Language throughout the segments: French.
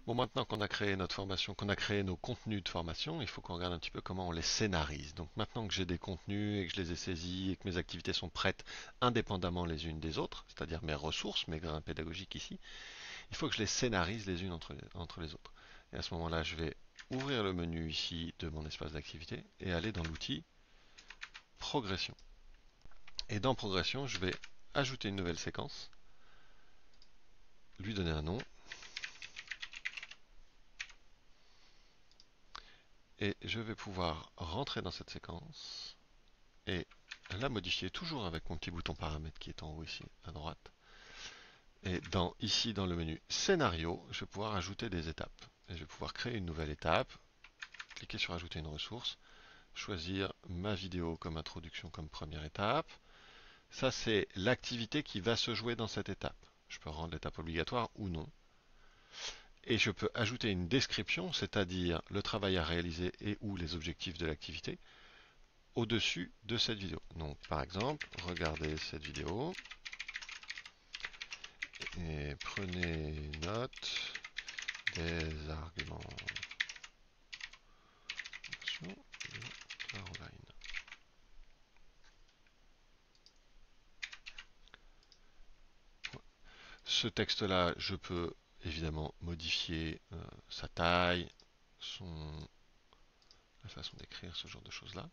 Bon, maintenant qu'on a créé notre formation, qu'on a créé nos contenus de formation, il faut qu'on regarde un petit peu comment on les scénarise. Donc maintenant que j'ai des contenus et que je les ai saisis et que mes activités sont prêtes indépendamment les unes des autres, c'est-à-dire mes ressources, mes grains pédagogiques ici, il faut que je les scénarise les unes entre les autres. Et à ce moment-là, je vais ouvrir le menu ici de mon espace d'activité et aller dans l'outil Progression. Et dans Progression, je vais ajouter une nouvelle séquence, lui donner un nom, et je vais pouvoir rentrer dans cette séquence et la modifier toujours avec mon petit bouton paramètres qui est en haut ici à droite. Et ici dans le menu scénario, je vais pouvoir ajouter des étapes. Et je vais pouvoir créer une nouvelle étape, cliquer sur ajouter une ressource, choisir ma vidéo comme introduction comme première étape. Ça c'est l'activité qui va se jouer dans cette étape. Je peux rendre l'étape obligatoire ou non. Et je peux ajouter une description, c'est-à-dire le travail à réaliser et ou les objectifs de l'activité, au-dessus de cette vidéo. Donc par exemple, regardez cette vidéo et prenez note des arguments de Caroline. Ce texte-là, je peux évidemment modifier sa taille, la façon d'écrire, ce genre de choses-là.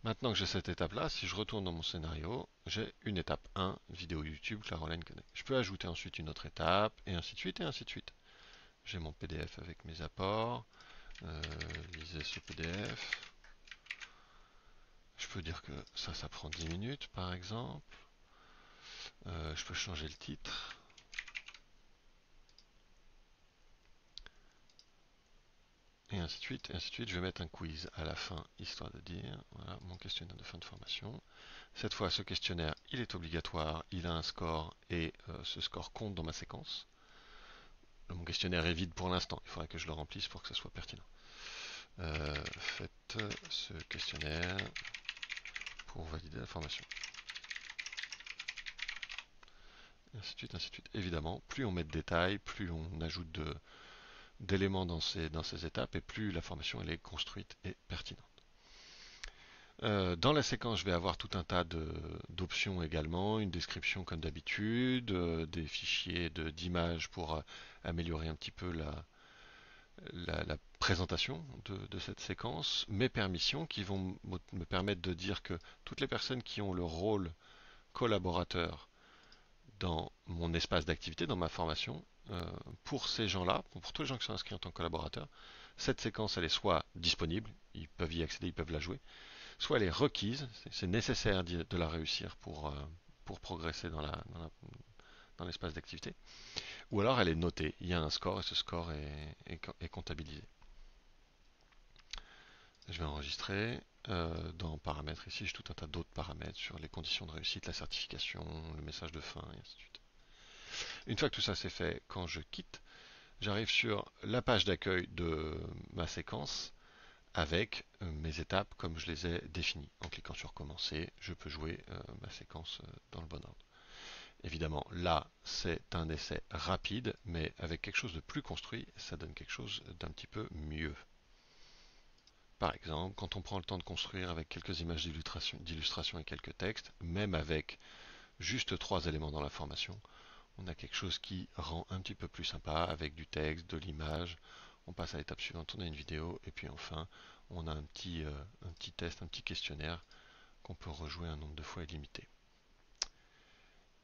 Maintenant que j'ai cette étape-là, si je retourne dans mon scénario, j'ai une étape 1, vidéo YouTube, Caroline connaît. Je peux ajouter ensuite une autre étape, et ainsi de suite, et ainsi de suite. J'ai mon PDF avec mes apports. Lisez ce PDF. Je peux dire que ça prend 10 minutes, par exemple. Je peux changer le titre. Et ainsi de suite, et ainsi de suite. Je vais mettre un quiz à la fin, histoire de dire, voilà, mon questionnaire de fin de formation. Cette fois, ce questionnaire, il est obligatoire, il a un score, et ce score compte dans ma séquence. Mon questionnaire est vide pour l'instant, il faudrait que je le remplisse pour que ça soit pertinent. Faites ce questionnaire pour valider la formation. Et ainsi de suite, ainsi de suite. Évidemment, plus on met de détails, plus on ajoute d'éléments dans ces étapes, et plus la formation elle est construite et pertinente. Dans la séquence, je vais avoir tout un tas d'options également, une description comme d'habitude, des fichiers d'images pour améliorer un petit peu la présentation de cette séquence, mes permissions qui vont me permettre de dire que toutes les personnes qui ont le rôle collaborateur dans mon espace d'activité, dans ma formation, pour ces gens-là, pour tous les gens qui sont inscrits en tant que collaborateurs, cette séquence elle est soit disponible, ils peuvent y accéder, ils peuvent la jouer, soit elle est requise, c'est nécessaire de la réussir pour progresser dans l'espace d'activité, ou alors elle est notée, il y a un score et ce score est comptabilisé. Je vais enregistrer. Dans paramètres ici, j'ai tout un tas d'autres paramètres sur les conditions de réussite, la certification, le message de fin, et ainsi de suite. Une fois que tout ça c'est fait, quand je quitte, j'arrive sur la page d'accueil de ma séquence avec mes étapes comme je les ai définies. En cliquant sur commencer, je peux jouer ma séquence dans le bon ordre. Évidemment, là, c'est un essai rapide, mais avec quelque chose de plus construit, ça donne quelque chose d'un petit peu mieux. Par exemple, quand on prend le temps de construire avec quelques images d'illustration et quelques textes, même avec juste 3 éléments dans la formation, on a quelque chose qui rend un petit peu plus sympa avec du texte, de l'image. On passe à l'étape suivante, on a une vidéo, et puis enfin, on a un petit test, un petit questionnaire qu'on peut rejouer un nombre de fois illimité.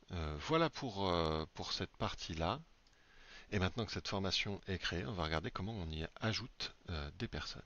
Voilà pour cette partie-là. Et maintenant que cette formation est créée, on va regarder comment on y ajoute des personnes.